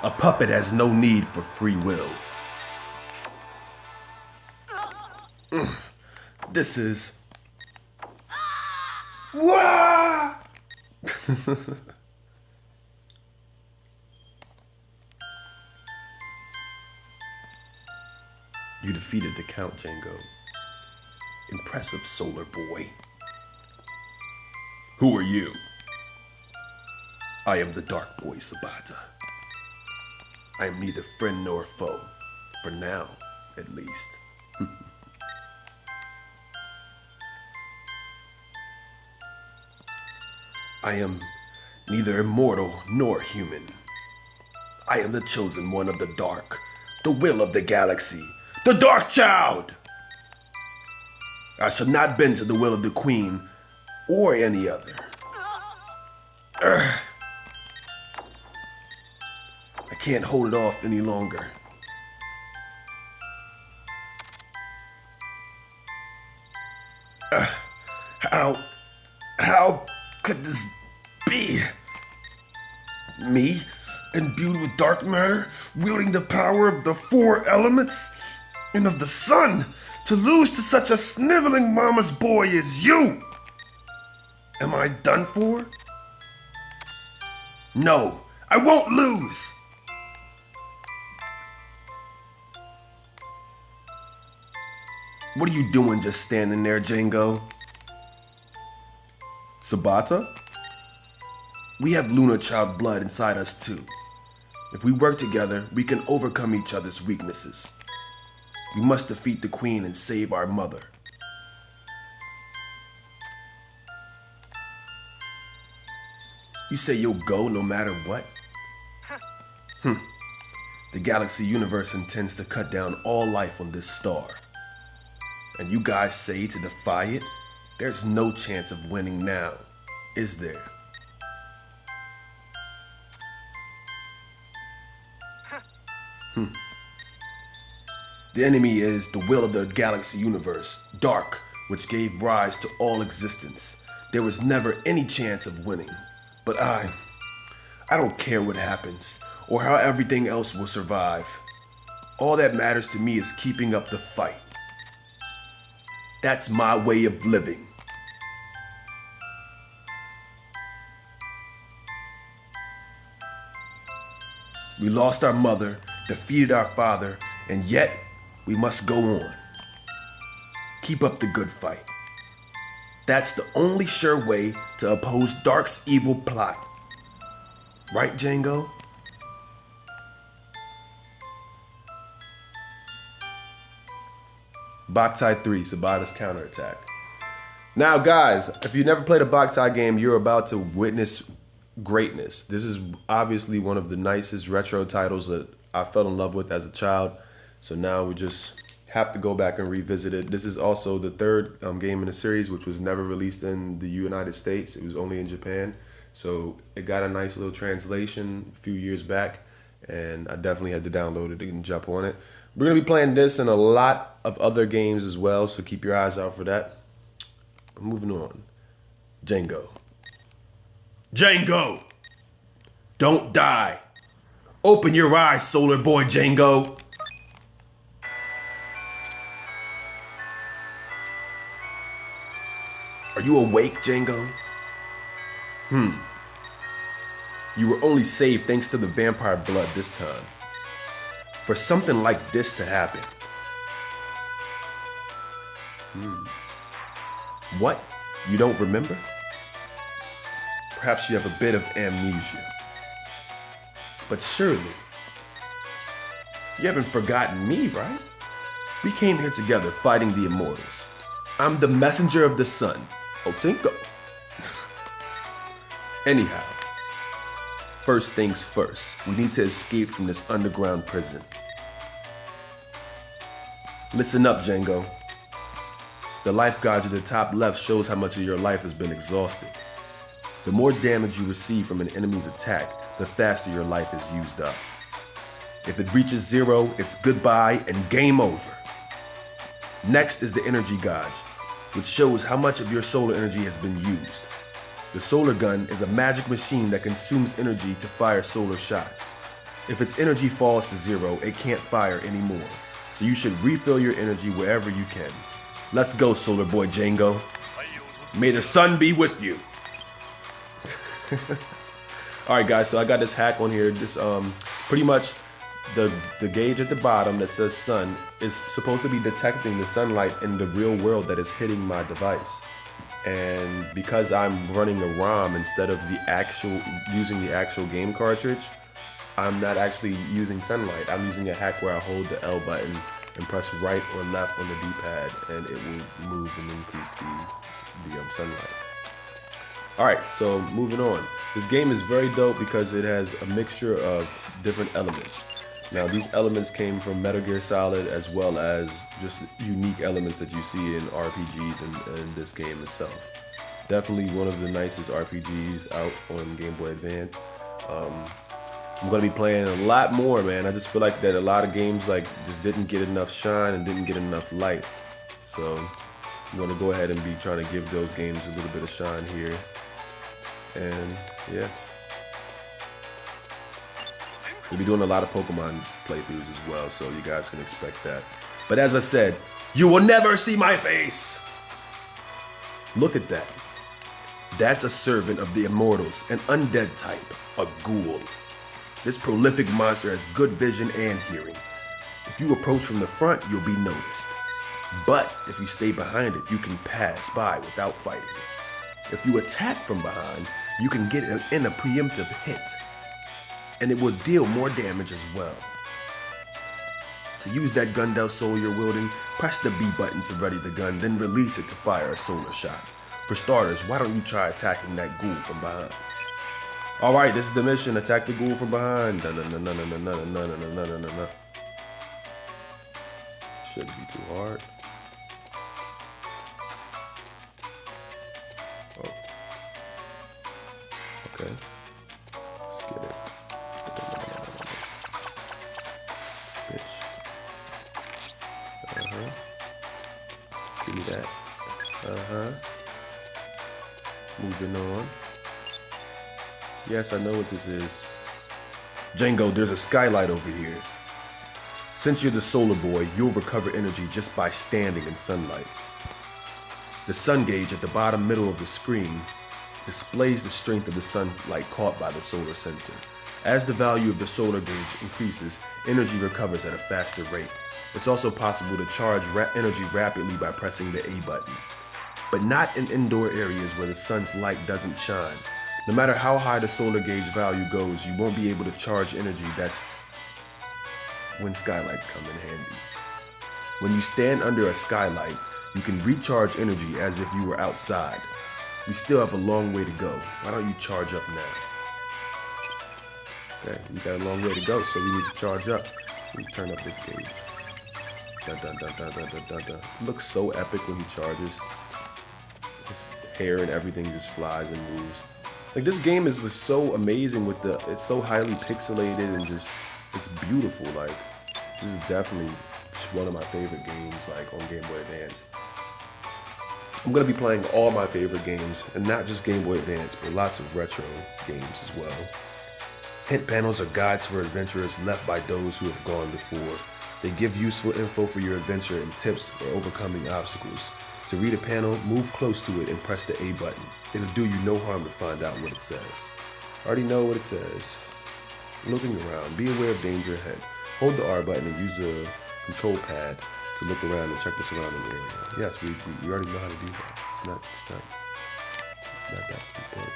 A puppet has no need for free will. This is... Wah! You defeated the Count, Django. Impressive, Solar Boy. Who are you? I am the Dark Boy, Sabata. I am neither friend nor foe, for now, at least. I am neither immortal nor human. I am the chosen one of the dark, the will of the galaxy, the Dark Child! I shall not bend to the will of the Queen or any other. I can't hold it off any longer. How could this be? Me, imbued with dark matter, wielding the power of the four elements and of the sun, to lose to such a sniveling mama's boy as you? Am I done for? No, I won't lose. What are you doing just standing there, Django? Sabata? We have Lunar Child blood inside us too. If we work together, we can overcome each other's weaknesses. We must defeat the Queen and save our mother. You say you'll go no matter what? The Galaxy Universe intends to cut down all life on this star. And you guys say to defy it? There's no chance of winning now, is there? The enemy is the will of the Galaxy Universe, dark, which gave rise to all existence. There was never any chance of winning. But I don't care what happens, or how everything else will survive. All that matters to me is keeping up the fight. That's my way of living. We lost our mother, defeated our father, and yet we must go on. Keep up the good fight. That's the only sure way to oppose Dark's evil plot. Right, Django? Noktai 3, Sabata's counterattack. Now, guys, if you never played a Noktai game, you're about to witness greatness. This is obviously one of the nicest retro titles that I fell in love with as a child. So now we just have to go back and revisit it. This is also the third game in the series, which was never released in the United States. It was only in Japan. So it got a nice little translation a few years back, and I definitely had to download it and jump on it. We're going to be playing this and a lot of other games as well, so keep your eyes out for that. Moving on. Django. Django! Don't die! Open your eyes, Solar Boy Django! Are you awake, Django? You were only saved thanks to the vampire blood this time. For something like this to happen. What? You don't remember? Perhaps you have a bit of amnesia. But surely, you haven't forgotten me, right? We came here together fighting the Immortals. I'm the messenger of the sun. Otinko. Anyhow, first things first, we need to escape from this underground prison. Listen up, Django. The life gauge at the top left shows how much of your life has been exhausted. The more damage you receive from an enemy's attack, the faster your life is used up. If it reaches 0, it's goodbye and game over. Next is the energy gauge, which shows how much of your solar energy has been used. The solar gun is a magic machine that consumes energy to fire solar shots. If its energy falls to 0, it can't fire anymore. So you should refill your energy wherever you can. Let's go, Solar Boy Django. May the sun be with you. Alright guys, so I got this hack on here. This pretty much the gauge at the bottom that says sun is supposed to be detecting the sunlight in the real world that is hitting my device. And because I'm running a ROM instead of using the actual game cartridge, I'm not actually using sunlight. I'm using a hack where I hold the L button and press right or left on the D-pad, and it will move and increase the sunlight. Alright, so moving on. This game is very dope because it has a mixture of different elements. Now these elements came from Metal Gear Solid as well as just unique elements that you see in RPGs and in this game itself. Definitely one of the nicest RPGs out on Game Boy Advance. I'm going to be playing a lot more, man. I just feel like that a lot of games like just didn't get enough shine and didn't get enough light. So I'm going to go ahead and be trying to give those games a little bit of shine here. And yeah. We'll be doing a lot of Pokemon playthroughs as well, so you guys can expect that. But as I said, you will never see my face! Look at that. That's a servant of the Immortals, an undead type, a ghoul. This prolific monster has good vision and hearing. If you approach from the front, you'll be noticed. But if you stay behind it, you can pass by without fighting. If you attack from behind, you can get in a preemptive hit, and it will deal more damage as well. To use that Gundel Soul you're wielding, press the B button to ready the gun, then release it to fire a solar shot. For starters, why don't you try attacking that ghoul from behind? Alright, this is the mission. Attack the ghoul from behind. Shouldn't be too hard. Oh. Okay. Let's get it. Bitch. Give me that. Moving on. Yes, I know what this is. Django, there's a skylight over here. Since you're the Solar Boy, you'll recover energy just by standing in sunlight. The sun gauge at the bottom middle of the screen displays the strength of the sunlight caught by the solar sensor. As the value of the solar gauge increases, energy recovers at a faster rate. It's also possible to charge energy rapidly by pressing the A button, but not in indoor areas where the sun's light doesn't shine. No matter how high the solar gauge value goes, you won't be able to charge energy. That's when skylights come in handy. When you stand under a skylight, you can recharge energy as if you were outside. We still have a long way to go. Why don't you charge up now? Okay, we got a long way to go, so we need to charge up. Let me turn up this gauge. Dun, dun, dun, dun, dun, dun, dun, dun. It looks so epic when he charges. His hair and everything just flies and moves. Like, this game is just so amazing with it's so highly pixelated and just, it's beautiful. Like, this is definitely one of my favorite games, like, on Game Boy Advance. I'm going to be playing all my favorite games, and not just Game Boy Advance, but lots of retro games as well. Hint panels are guides for adventurers left by those who have gone before. They give useful info for your adventure and tips for overcoming obstacles. To read a panel, move close to it and press the A button. It'll do you no harm to find out what it says. I already know what it says. Looking around, be aware of danger ahead. Hold the R button and use the control pad to look around and check the surrounding area. Yes, we already know how to do that. It's not that important.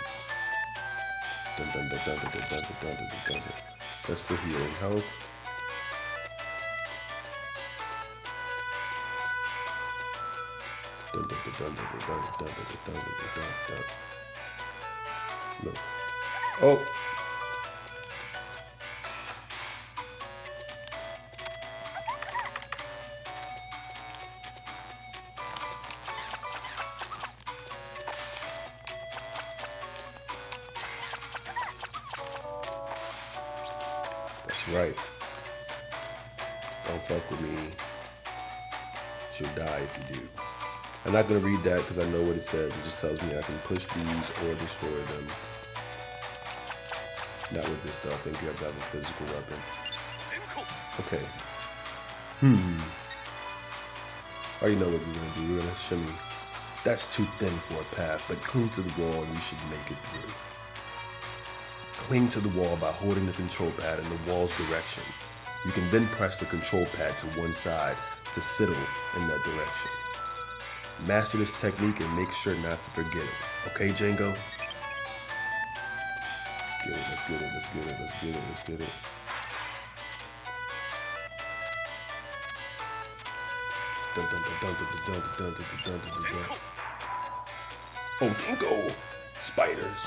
Dun, dun, dun, dun, dun, dun, dun, dun, dun, dun, dun. That's for healing health. Dun, dun, dun, dun, dun, dun, dun, dun, dun, dun, dun. Look. Oh. Right. Don't fuck with me. You'll die if you do. I'm not going to read that because I know what it says. It just tells me I can push these or destroy them. Not with this though. I think you have to have a physical weapon. Okay. I already know what we're gonna do. We're gonna shimmy. That's too thin for a path, but cling to the wall and you should make it through. Cling to the wall by holding the control pad in the wall's direction. You can then press the control pad to one side to settle in that direction. Master this technique and make sure not to forget it. Okay, Django? Let's get it, let's get it, let's get it, let's get it. Dun dun dun dun dun dun dun dun dun dun dun. Oh, dingo! Spiders.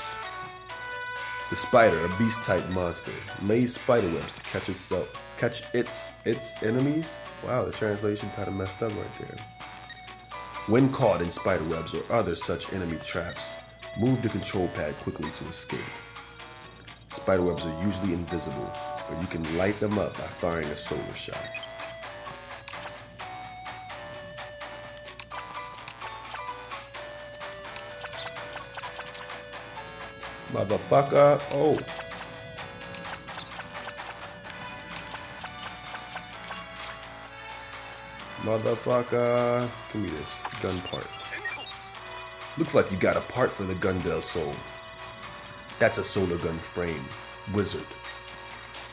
The spider, a beast-type monster, lays spider webs to catch its enemies. Wow, the translation kind of messed up right there. When caught in spider webs or other such enemy traps, move the control pad quickly to escape. Spider webs are usually invisible, but you can light them up by firing a solar shot. Motherfucker. Oh. Motherfucker. Give me this gun part. Looks like you got a part for the Gundel Soul. That's a solar gun frame. Wizard.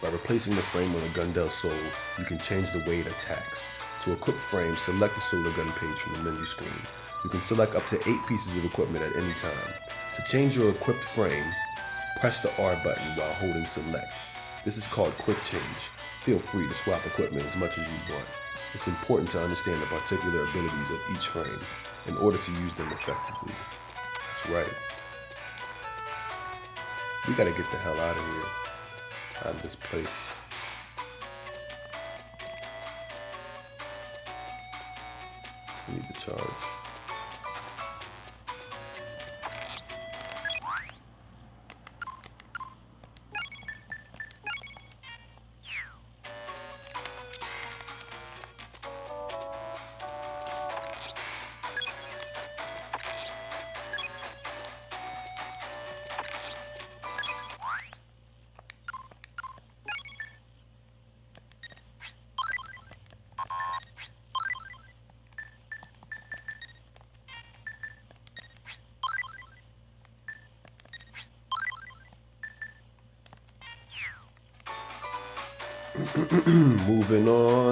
By replacing the frame with a Gundel Soul, you can change the way it attacks. To equip frame, select the solar gun page from the menu screen. You can select up to 8 pieces of equipment at any time. To change your equipped frame, press the R button while holding select. This is called quick change. Feel free to swap equipment as much as you want. It's important to understand the particular abilities of each frame in order to use them effectively. That's right. We gotta get the hell out of here. Out of this place. I need to charge.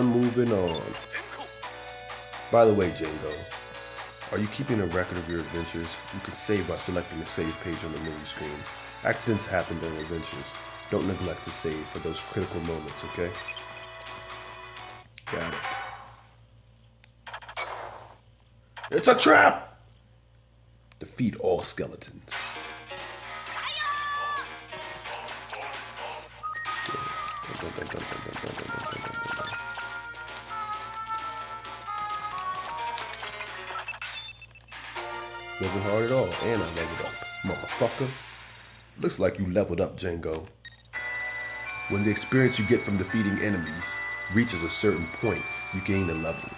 Moving on. By the way, Django, are you keeping a record of your adventures? You can save by selecting the save page on the menu screen. Accidents happen during adventures. Don't neglect to save for those critical moments, okay? Got it. It's a trap! Defeat all skeletons. Wasn't hard at all, and I leveled up, motherfucker. Looks like you leveled up, Django. When the experience you get from defeating enemies reaches a certain point, you gain a level.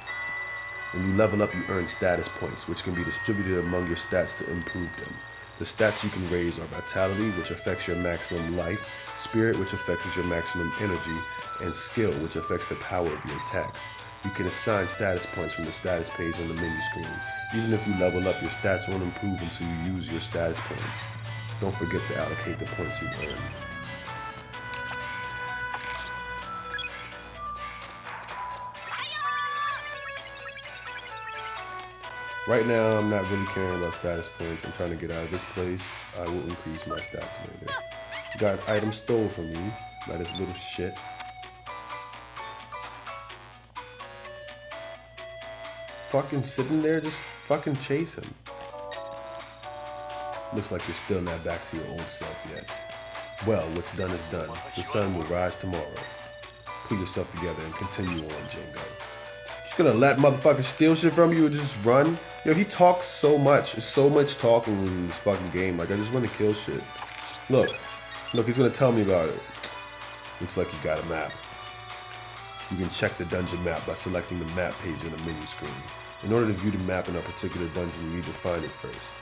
When you level up, you earn status points, which can be distributed among your stats to improve them. The stats you can raise are Vitality, which affects your maximum life, Spirit, which affects your maximum energy, and Skill, which affects the power of your attacks. You can assign status points from the status page on the menu screen. Even if you level up, your stats won't improve until you use your status points. Don't forget to allocate the points you earn. Right now, I'm not really caring about status points. I'm trying to get out of this place. I will increase my stats later. Got item stole from me by this little shit. Fucking sitting there, just fucking chase him. Looks like you're still not back to your old self yet. Well, what's done is done. The sun will rise tomorrow. Pull yourself together and continue on, Django. Just gonna let motherfuckers steal shit from you and just run? Yo, he talks so much. There's so much talking in this fucking game. Like, I just want to kill shit. Look, he's gonna tell me about it. Looks like you got a map. You can check the dungeon map by selecting the map page on the menu screen. In order to view the map in a particular dungeon, you need to find it first.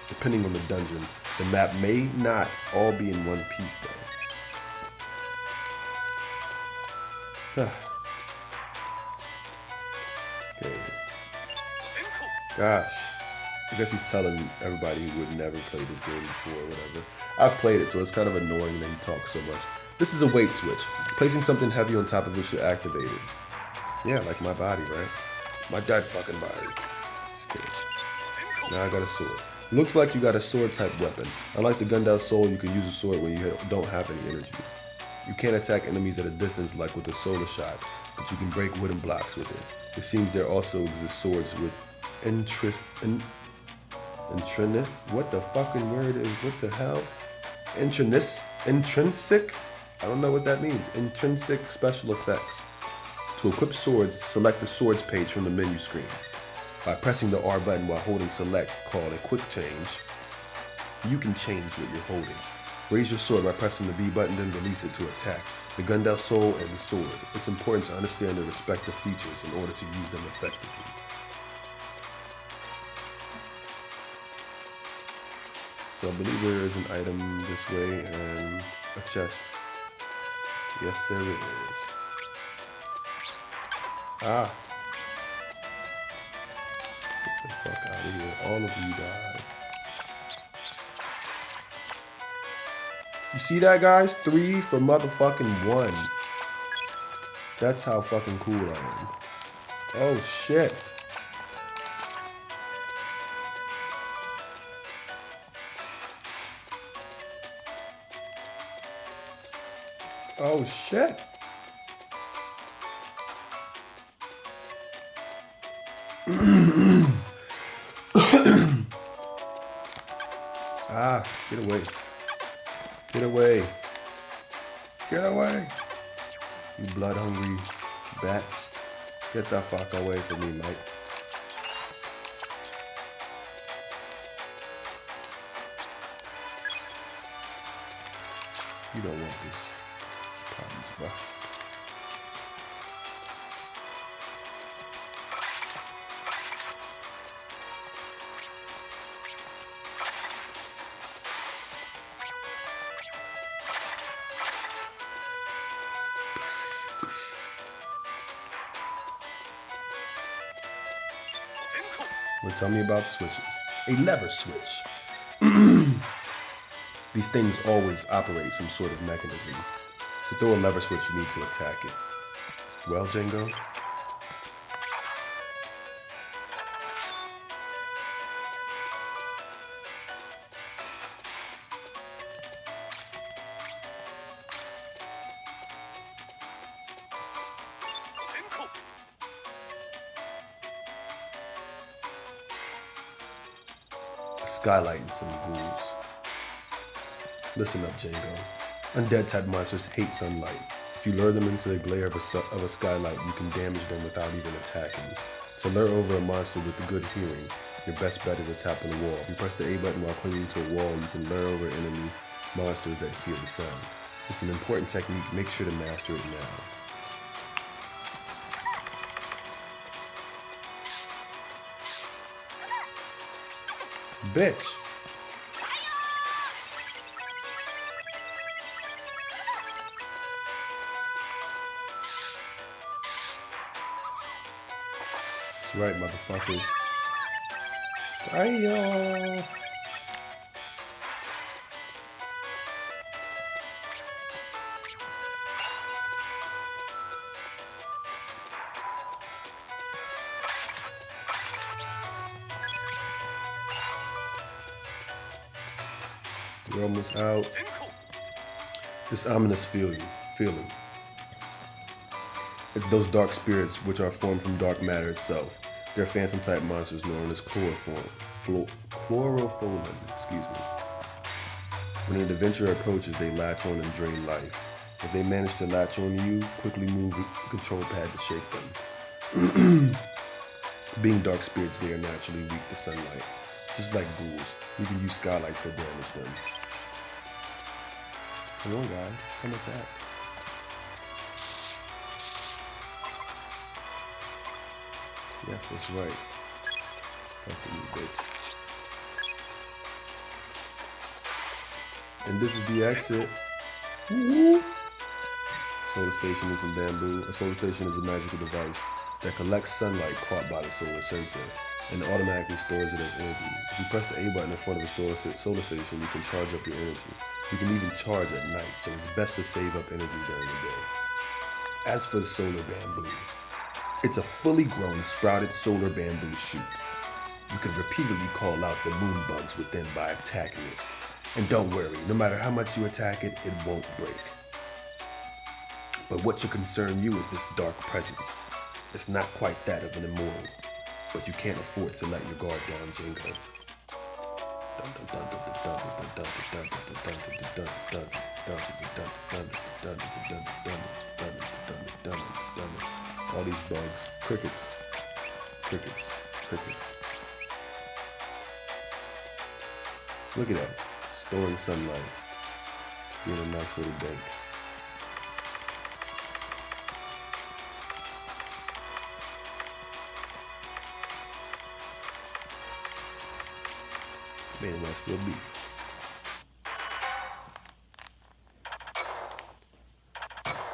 Depending on the dungeon, the map may not all be in one piece though. Okay. Gosh. I guess he's telling everybody who would never play this game before or whatever. I've played it, so it's kind of annoying that he talks so much. This is a weight switch. Placing something heavy on top of it should activate it. Yeah, like my body, right? My dead fucking body. Now I got a sword. Looks like you got a sword type weapon. Unlike the Gundam Soul, you can use a sword when you don't have any energy. You can't attack enemies at a distance like with the solar shot, but you can break wooden blocks with it. It seems there also exist swords with what the fucking word is? What the hell? Intrinsic? I don't know what that means. Intrinsic special effects. To equip swords, select the swords page from the menu screen. By pressing the R button while holding select, called a quick change, you can change what you're holding. Raise your sword by pressing the B button, then release it to attack. The Gundam Soul and the sword. It's important to understand the respective features in order to use them effectively. So I believe there is an item this way and a chest. Yes, there is. Ah. Get the fuck out of here. All of you die. You see that, guys? 3 for motherfucking 1. That's how fucking cool I am. Oh, shit. Oh, shit. Ah, get away. Get away. Get away. You blood hungry bats. Get the fuck away from me, Mike. You don't want this. Problems, bro. Well, tell me about switches. A lever switch. These things always operate some sort of mechanism. To throw a lever switch, you need to attack it. Well, Django? A skylight and some ghouls. Listen up, Django. Undead type monsters hate sunlight. If you lure them into the glare of a skylight, you can damage them without even attacking. To lure over a monster with good hearing, your best bet is a tap on the wall. If you press the A button while clinging to a wall, you can lure over enemy monsters that hear the sound. It's an important technique. Make sure to master it now. Bitch. That's right, motherfuckers. Ayo. We're almost out. This ominous feeling. It's those dark spirits which are formed from dark matter itself. They're phantom type monsters known as chlorophyllin. Excuse me. When an adventurer approaches, they latch on and drain life. If they manage to latch on you, quickly move the control pad to shake them. Being dark spirits, they are naturally weak to sunlight. Just like ghouls, you can use skylights to damage them. Come on, guys, come attack. Yes, that's right. Fucking you, bitch. And this is the exit. Woo-hoo. Solar station is in bamboo. A solar station is a magical device that collects sunlight caught by the solar sensor and automatically stores it as energy. If you press the A button in front of a solar station, you can charge up your energy. You can even charge at night, so it's best to save up energy during the day. As for the solar bamboo, it's a fully grown sprouted solar bamboo shoot. You can repeatedly call out the moon bugs within by attacking it. And don't worry, no matter how much you attack it, it won't break. But what should concern you is this dark presence. It's not quite that of an immortal, but you can't afford to let your guard down, Jingo. All these bugs, crickets, crickets, crickets. Look at that, storing sunlight, being a nice little bank. Made a nice little beat.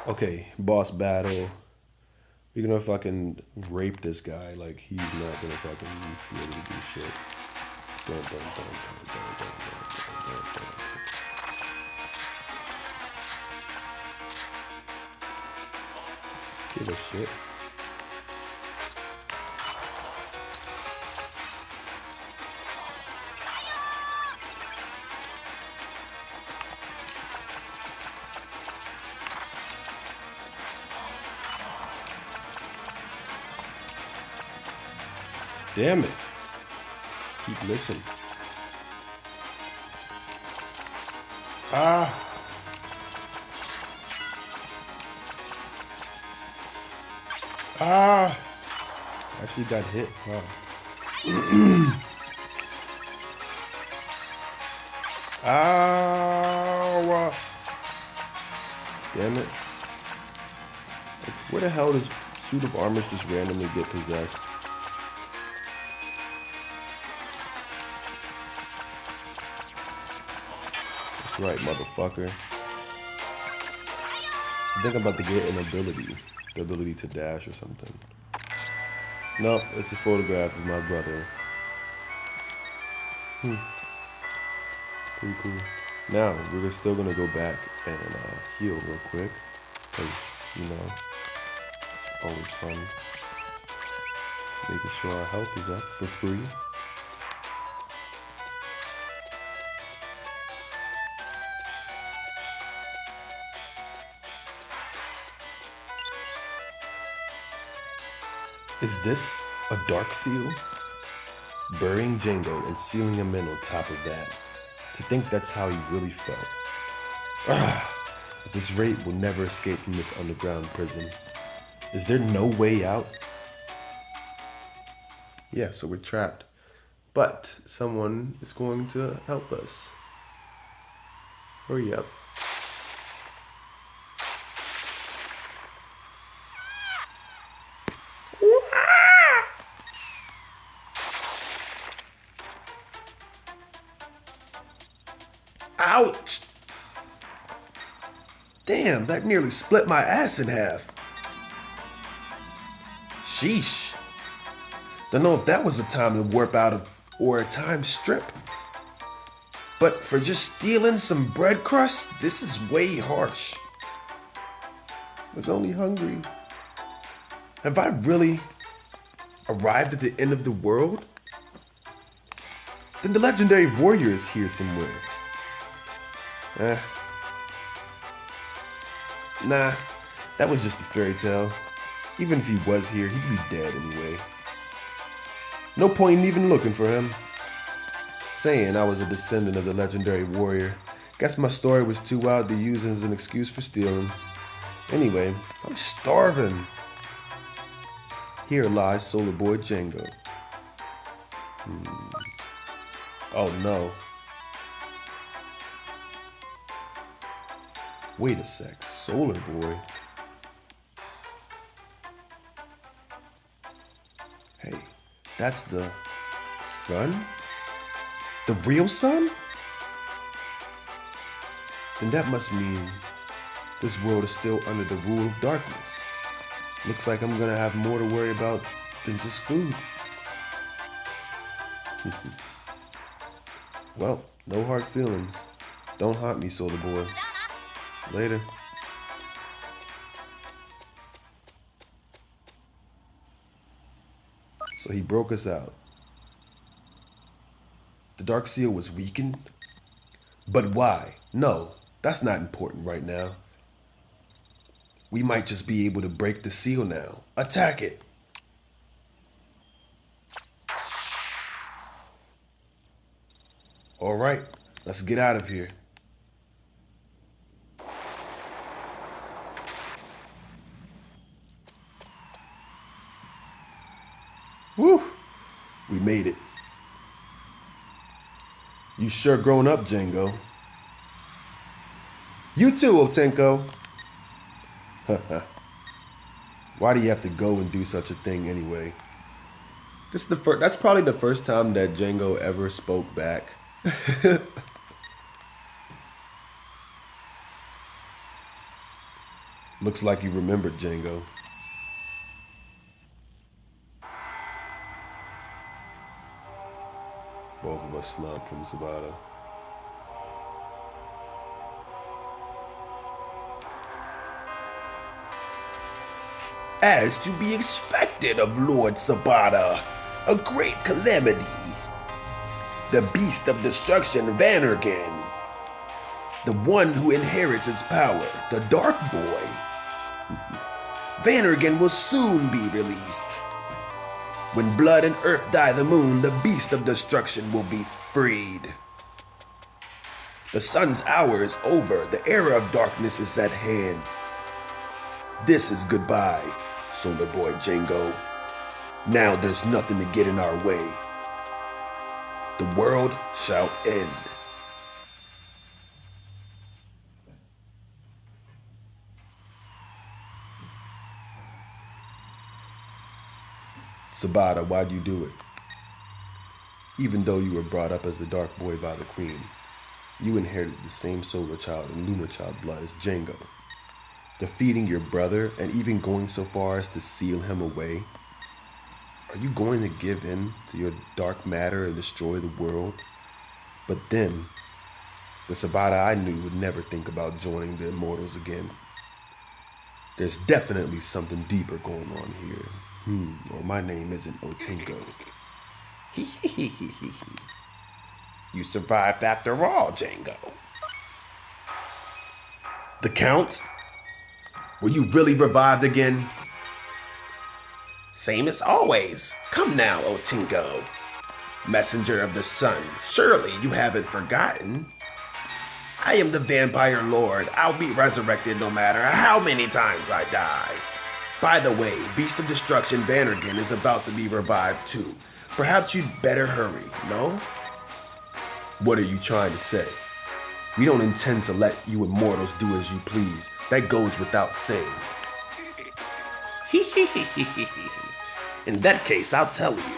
Okay, boss battle. We're gonna fucking rape this guy. Like, he's not gonna fucking be able to do shit. Give a shit. Damn it. Keep listening. Ah. Ah. Actually got hit. Wow. Ow. Damn it. Like, where the hell does suit of armor just randomly get possessed? Right, motherfucker. I think I'm about to get an ability. The ability to dash or something. Nope, it's a photograph of my brother. Pretty cool. Now, we're still gonna go back and heal real quick. Because, you know, it's always fun. Making sure our health is up for free. Is this a dark seal? Burying Django and sealing him in on top of that. To think that's how he really felt. At this rate, we'll never escape from this underground prison. Is there no way out? Yeah, so we're trapped. But someone is going to help us. Hurry up. Ouch! Damn, that nearly split my ass in half. Sheesh. Don't know if that was a time to warp out of or a time strip. But for just stealing some bread crust, this is way harsh. I was only hungry. Have I really arrived at the end of the world? Then the legendary warrior is here somewhere. Nah, that was just a fairy tale. Even if he was here, he'd be dead anyway. No point in even looking for him. Saying I was a descendant of the legendary warrior. Guess my story was too wild to use as an excuse for stealing. Anyway, I'm starving. Here lies Solar Boy Django. Oh no. Wait a sec, Solar Boy? Hey, that's the sun? The real sun? Then that must mean This world is still under the rule of darkness. Looks like I'm gonna have more to worry about than just food. Well, no hard feelings. Don't haunt me, Solar Boy. Later. So he broke us out. The Dark Seal was weakened? But why? No, that's not important right now. We might just be able to break the seal now. Attack it! Alright, let's get out of here. Woo! We made it. You sure grown up, Django. You too, Otenko. Why do you have to go and do such a thing anyway? That's probably the first time that Django ever spoke back. Looks like you remembered, Django. Both of us slumped from Sabata. As to be expected of Lord Sabata, a great calamity. The beast of destruction, Vannergan. The one who inherits its power, the Dark Boy. Vannergan will soon be released. When blood and earth die the moon, the beast of destruction will be freed. The sun's hour is over. The era of darkness is at hand. This is goodbye, Solar Boy Django. Now there's nothing to get in our way. The world shall end. Sabata, why'd you do it? Even though you were brought up as the Dark Boy by the Queen, you inherited the same Solar Child and Lunar Child blood as Django. Defeating your brother and even going so far as to seal him away? Are you going to give in to your dark matter and destroy the world? But then, the Sabata I knew would never think about joining the Immortals again. There's definitely something deeper going on here. Or my name isn't Otenko. You survived after all, Django. The Count? Were you really revived again? Same as always. Come now, Otenko. Messenger of the Sun, surely you haven't forgotten. I am the Vampire Lord. I'll be resurrected no matter how many times I die. By the way, Beast of Destruction Vannergan is about to be revived too. Perhaps you'd better hurry, no? What are you trying to say? We don't intend to let you immortals do as you please. That goes without saying. In that case, I'll tell you.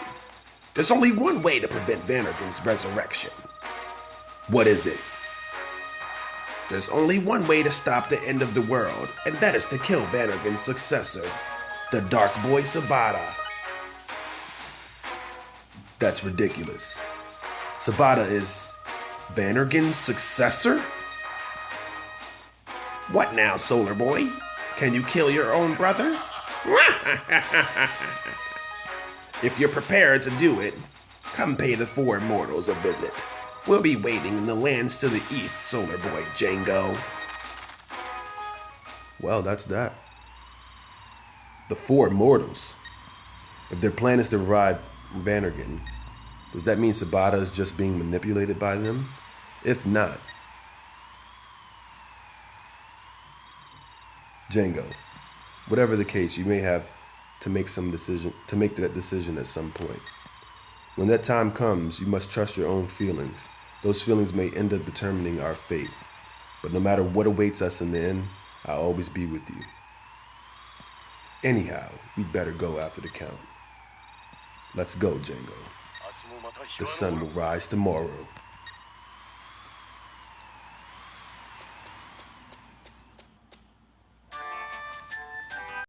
There's only one way to prevent Vannergan's resurrection. What is it? There's only one way to stop the end of the world, and that is to kill Vannergan's successor, the Dark Boy Sabata. That's ridiculous. Sabata is Vannergan's successor? What now, Solar Boy? Can you kill your own brother? If you're prepared to do it, come pay the four immortals a visit. We'll be waiting in the lands to the east, Solar Boy Django. Well, that's that. The four immortals. If their plan is to revive Vannergan, does that mean Sabata is just being manipulated by them? If not, Django, whatever the case, you may have to make that decision at some point. When that time comes, you must trust your own feelings. Those feelings may end up determining our fate. But no matter what awaits us in the end, I'll always be with you. Anyhow, we'd better go after the Count. Let's go, Django. The sun will rise tomorrow.